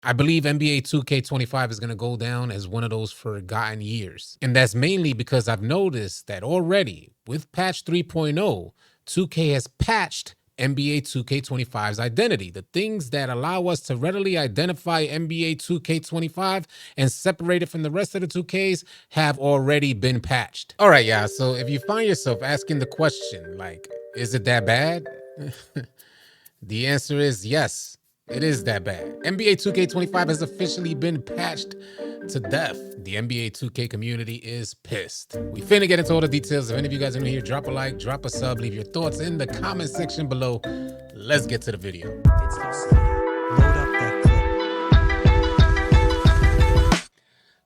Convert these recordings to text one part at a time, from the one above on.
I believe NBA 2K25 is going to go down as one of those forgotten years. And that's mainly because I've noticed that already with patch 3.0, 2K has patched NBA 2K25's identity. The things that allow us to readily identify NBA 2K25 and separate it from the rest of the 2Ks have already been patched. All right, yeah. So if you find yourself asking the question, like, is it that bad? The answer is yes. It is that bad. NBA 2K25 has officially been patched to death. The NBA 2K community is pissed. We finna get into all the details. If any of you guys are new here, drop a like, drop a sub, leave your thoughts in the comment section below. Let's get to the video. It's AllCity. Load up that clip.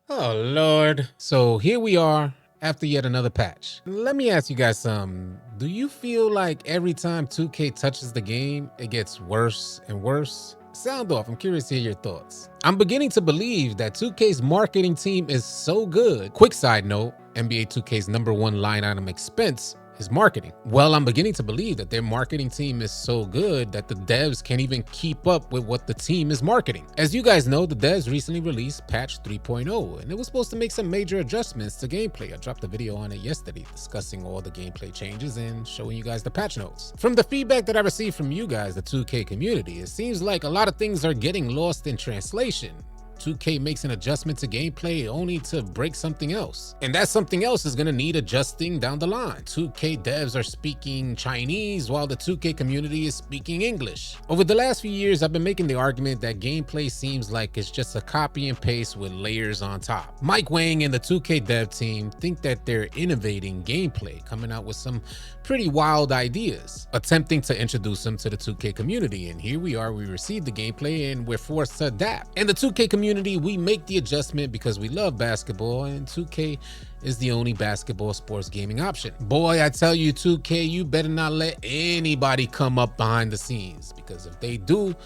Oh, Lord. So here we are after yet another patch. Let me ask you guys something. Do you feel like every time 2K touches the game, it gets worse and worse? Sound off. I'm curious to hear your thoughts. I'm beginning to believe that 2K's marketing team is so good. Quick side note, NBA 2K's #1 line item expense is marketing. Well, I'm beginning to believe that their marketing team is so good that the devs can't even keep up with what the team is marketing. As you guys know, the devs recently released patch 3.0, and it was supposed to make some major adjustments to gameplay. I dropped a video on it yesterday discussing all the gameplay changes and showing you guys the patch notes. From the feedback that I received from you guys, the 2K community, it seems like a lot of things are getting lost in translation. 2K makes an adjustment to gameplay only to break something else. And that something else is going to need adjusting down the line. 2K devs are speaking Chinese while the 2K community is speaking English. Over the last few years, I've been making the argument that gameplay seems like it's just a copy and paste with layers on top. Mike Wang and the 2K dev team think that they're innovating gameplay, coming out with some pretty wild ideas, attempting to introduce them to the 2K community. And here we are, we received the gameplay and we're forced to adapt. And the 2K community, we make the adjustment because we love basketball, and 2K is the only basketball sports gaming option. Boy, I tell you, 2K, you better not let anybody come up behind the scenes, because if they do,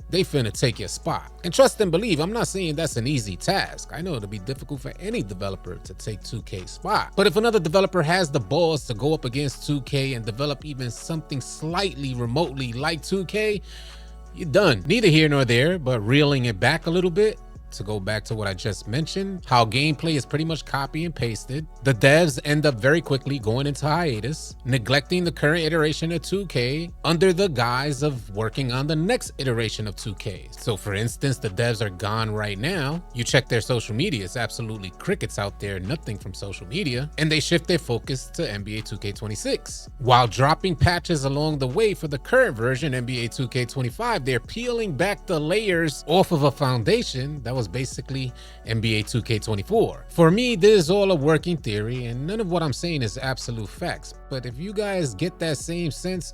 they finna take your spot. And trust and believe, I'm not saying that's an easy task. I know it'll be difficult for any developer to take 2K's spot. But if another developer has the balls to go up against 2K and develop even something slightly remotely like 2K, you're done. Neither here nor there, but reeling it back a little bit, to go back to what I just mentioned, how gameplay is pretty much copy and pasted. The devs end up very quickly going into hiatus, neglecting the current iteration of 2K under the guise of working on the next iteration of 2K. So for instance, the devs are gone right now. You check their social media, it's absolutely crickets out there, nothing from social media. And they shift their focus to NBA 2K26. While dropping patches along the way for the current version, NBA 2K25, they're peeling back the layers off of a foundation that was basically NBA 2K24. For me, this is all a working theory, and none of what I'm saying is absolute facts. But if you guys get that same sense,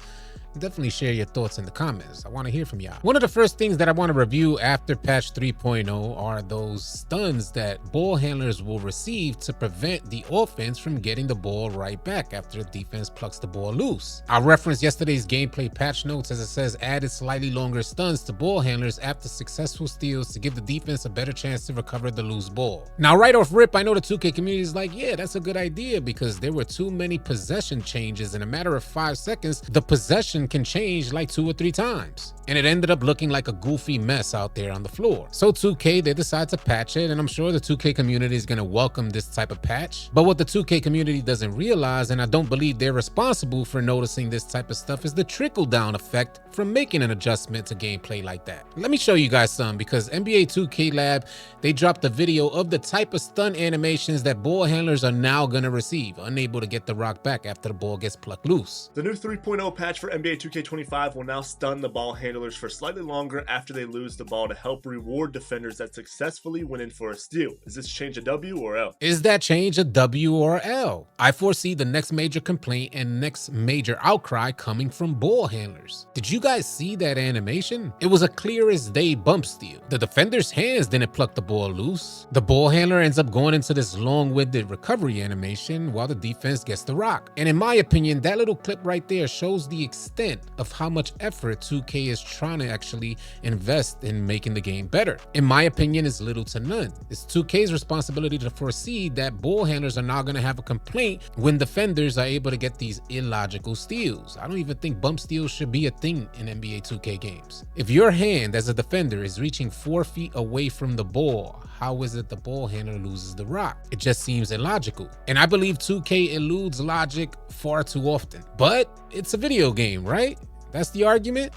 definitely share your thoughts in the comments. I want to hear from y'all. One of the first things that I want to review after patch 3.0 are those stuns that ball handlers will receive to prevent the offense from getting the ball right back after the defense plucks the ball loose. I'll reference yesterday's gameplay patch notes as it says added slightly longer stuns to ball handlers after successful steals to give the defense a better chance to recover the loose ball. Now, right off rip, I know the 2K community is like, yeah, that's a good idea, because there were too many possession changes. In a matter of 5 seconds, the possession can change like 2 or 3 times, and it ended up looking like a goofy mess out there on the floor. So 2K, they decide to patch it, and I'm sure the 2K community is going to welcome this type of patch. But what the 2K community doesn't realize, and I don't believe they're responsible for noticing this type of stuff, is the trickle-down effect from making an adjustment to gameplay like that. Let me show you guys some, because NBA 2K Lab, they dropped a video of the type of stun animations that ball handlers are now going to receive, unable to get the rock back after the ball gets plucked loose. The new 3.0 patch for NBA 2K25 will now stun the ball handlers for slightly longer after they lose the ball to help reward defenders that successfully went in for a steal. Is this change a W or L? Is that change a W or L? I foresee the next major complaint and next major outcry coming from ball handlers. Did you guys see that animation? It was a clear as day bump steal. The defender's hands didn't pluck the ball loose. The ball handler ends up going into this long-winded recovery animation while the defense gets the rock. And in my opinion, that little clip right there shows the extent extent of how much effort 2K is trying to actually invest in making the game better. In my opinion, it's little to none. It's 2K's responsibility to foresee that ball handlers are not going to have a complaint when defenders are able to get these illogical steals. I don't even think bump steals should be a thing in NBA 2K games. If your hand as a defender is reaching 4 feet away from the ball, how is it the ball handler loses the rock? It just seems illogical. And I believe 2K eludes logic far too often. But it's a video game, right? That's the argument.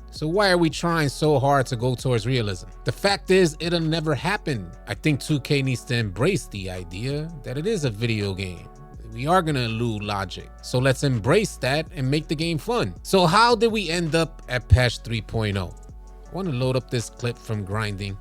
So why are we trying so hard to go towards realism? The fact is, it'll never happen. I think 2K needs to embrace the idea that it is a video game. We are gonna elude logic. So let's embrace that and make the game fun. So how did we end up at patch 3.0? I want to load up this clip from Grinding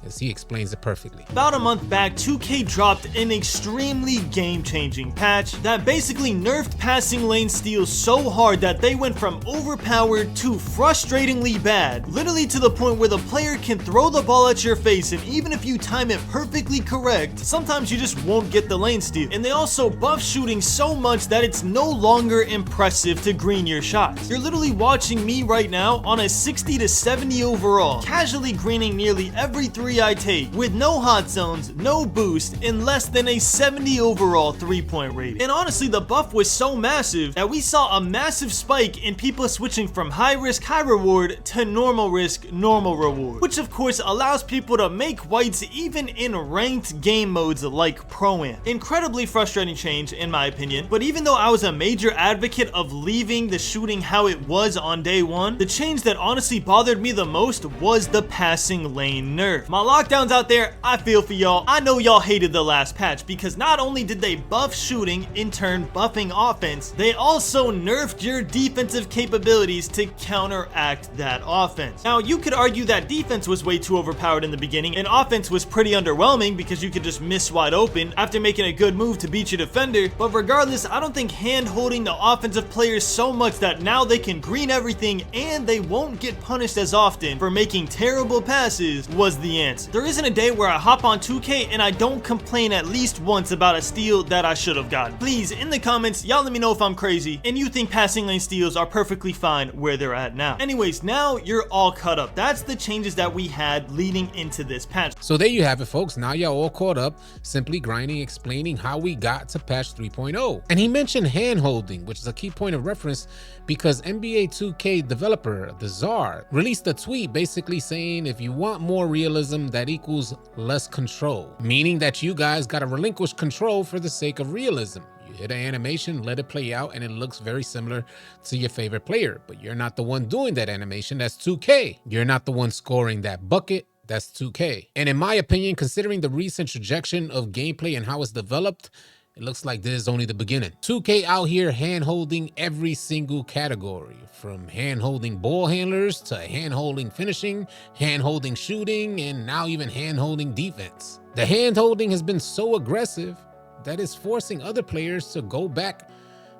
as he explains it perfectly. About a month back, 2K dropped an extremely game-changing patch that basically nerfed passing lane steals so hard that they went from overpowered to frustratingly bad, literally to the point where the player can throw the ball at your face, and even if you time it perfectly correct, sometimes you just won't get the lane steal. And they also buff shooting so much that it's no longer impressive to green your shots. You're literally watching me right now on a 60 to 70 overall, casually greening nearly every 3 I take, with no hot zones, no boost, and less than a 70 overall 3-point rating. And honestly, the buff was so massive that we saw a massive spike in people switching from high risk, high reward to normal risk, normal reward, which of course allows people to make whites even in ranked game modes like Pro-Am. Incredibly frustrating change in my opinion, but even though I was a major advocate of leaving the shooting how it was on day one, the change that honestly bothered me the most was the passing lane nerf. My lockdowns out there, I feel for y'all. I know y'all hated the last patch because not only did they buff shooting, in turn buffing offense, they also nerfed your defensive capabilities to counteract that offense. Now, you could argue that defense was way too overpowered in the beginning and offense was pretty underwhelming because you could just miss wide open after making a good move to beat your defender, but regardless, I don't think hand-holding the offensive players so much that now they can green everything and they won't get punished as often for making terrible passes was the answer. There isn't a day where I hop on 2K and I don't complain at least once about a steal that I should have gotten. Please, in the comments, y'all let me know if I'm crazy and you think passing lane steals are perfectly fine where they're at now. Anyways, now you're all caught up. That's the changes that we had leading into this patch. So there you have it, folks. Now y'all all caught up, simply Grinding explaining how we got to patch 3.0. And he mentioned hand holding, which is a key point of reference because NBA 2K developer, the Czar, released a tweet basically saying if you want more realism, that equals less control, meaning that you guys gotta relinquish control for the sake of realism. You hit an animation, let it play out, and it looks very similar to your favorite player, but you're not the one doing that animation. That's 2K. You're not the one scoring that bucket. That's 2K. And in my opinion, considering the recent trajectory of gameplay and how it's developed, it looks like this is only the beginning. 2K out here hand-holding every single category, from hand-holding ball handlers to hand-holding finishing, hand-holding shooting, and now even hand-holding defense. The hand-holding has been so aggressive that it's forcing other players to go back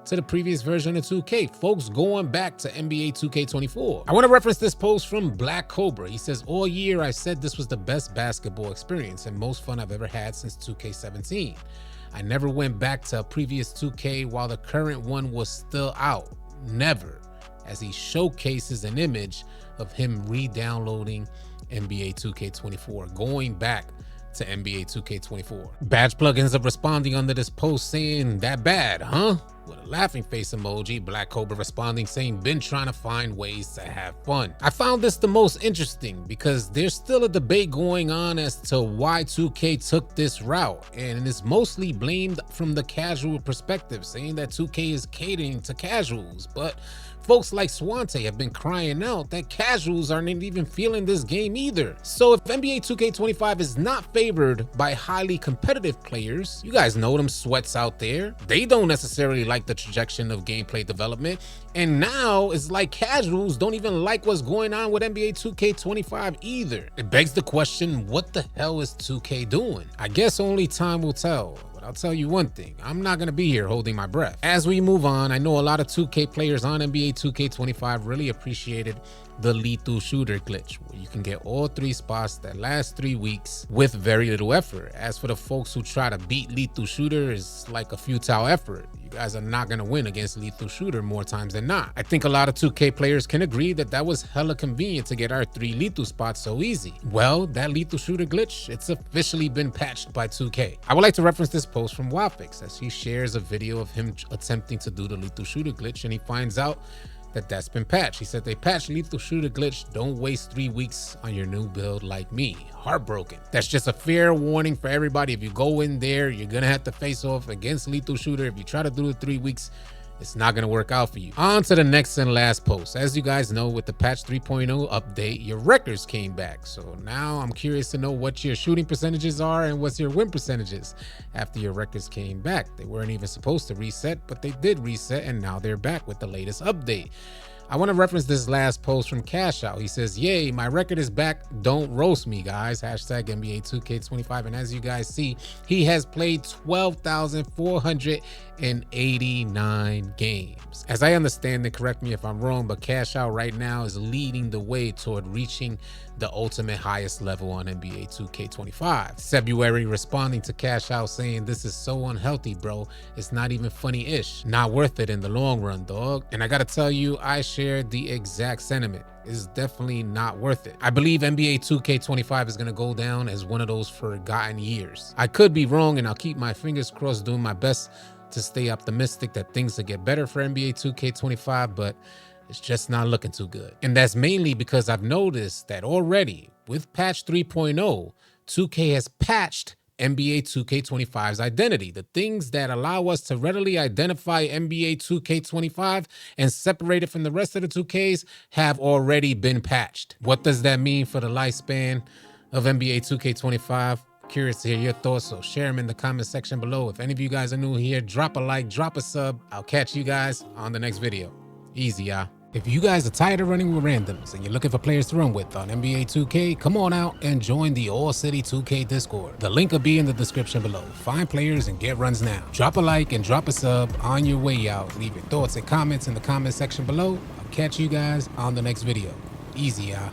to the previous version of 2K. Folks going back to NBA 2K24. I want to reference this post from Black Cobra. He says, all year I said this was the best basketball experience and most fun I've ever had since 2K17. I never went back to a previous 2K while the current one was still out. Never. As he showcases an image of him re-downloading NBA 2K24, going back to NBA 2K24. Badge Plug ends up responding under this post saying, that bad, huh? With a laughing face emoji, Black Cobra responding saying, been trying to find ways to have fun. I found this the most interesting because there's still a debate going on as to why 2K took this route, and it's mostly blamed from the casual perspective, saying that 2K is catering to casuals, but folks like Swante have been crying out that casuals aren't even feeling this game either. So if NBA 2K25 is not favored by highly competitive players, you guys know them sweats out there, they don't necessarily like the trajectory of gameplay development, and now it's like casuals don't even like what's going on with NBA 2K25 either. It begs the question, what the hell is 2K doing? I guess only time will tell. I'll tell you one thing, I'm not gonna be here holding my breath. As we move on, I know a lot of 2K players on NBA 2K25 really appreciated the lethal shooter glitch, where you can get all 3 spots that last 3 weeks with very little effort. As for the folks who try to beat lethal shooter, it's like a futile effort. You guys are not going to win against lethal shooter more times than not. I think a lot of 2K players can agree that that was hella convenient to get our 3 lethal spots so easy. Well, that lethal shooter glitch, it's officially been patched by 2K. I would like to reference this post from Wildfix as he shares a video of him attempting to do the lethal shooter glitch, and he finds out that that's been patched. He said they patched lethal shooter glitch. Don't waste 3 weeks on your new build like me. Heartbroken. That's just a fair warning for everybody. If you go in there, you're gonna have to face off against lethal shooter. If you try to do the 3 weeks, it's not gonna work out for you. On to the next and last post. As you guys know, with the patch 3.0 update, your records came back. So now I'm curious to know what your shooting percentages are and what's your win percentages after your records came back. They weren't even supposed to reset, but they did reset, and now they're back with the latest update. I want to reference this last post from Cash Out. He says, yay, my record is back. Don't roast me, guys. Hashtag NBA 2K25. And as you guys see, he has played 12,489 games. As I understand it, correct me if I'm wrong, but Cash Out right now is leading the way toward reaching the ultimate highest level on NBA 2K25. February responding to Cash Out saying, this is so unhealthy, bro. It's not even funny-ish. Not worth it in the long run, dog. And I gotta tell you, I share the exact sentiment. It's definitely not worth it. I believe NBA 2K25 is gonna go down as one of those forgotten years. I could be wrong, and I'll keep my fingers crossed, doing my best to stay optimistic that things will get better for NBA 2K25, but it's just not looking too good. And that's mainly because I've noticed that already with patch 3.0, 2K has patched NBA 2K25's identity. The things that allow us to readily identify NBA 2K25 and separate it from the rest of the 2Ks have already been patched. What does that mean for the lifespan of NBA 2K25? Curious to hear your thoughts, so share them in the comment section below. If any of you guys are new here, drop a like, drop a sub. I'll catch you guys on the next video. Easy, y'all. If you guys are tired of running with randoms and you're looking for players to run with on NBA 2K, come on out and join the AllCity 2K Discord. The link will be in the description below. Find players and get runs now. Drop a like and drop a sub on your way out. Leave your thoughts and comments in the comment section below. I'll catch you guys on the next video. Easy, y'all.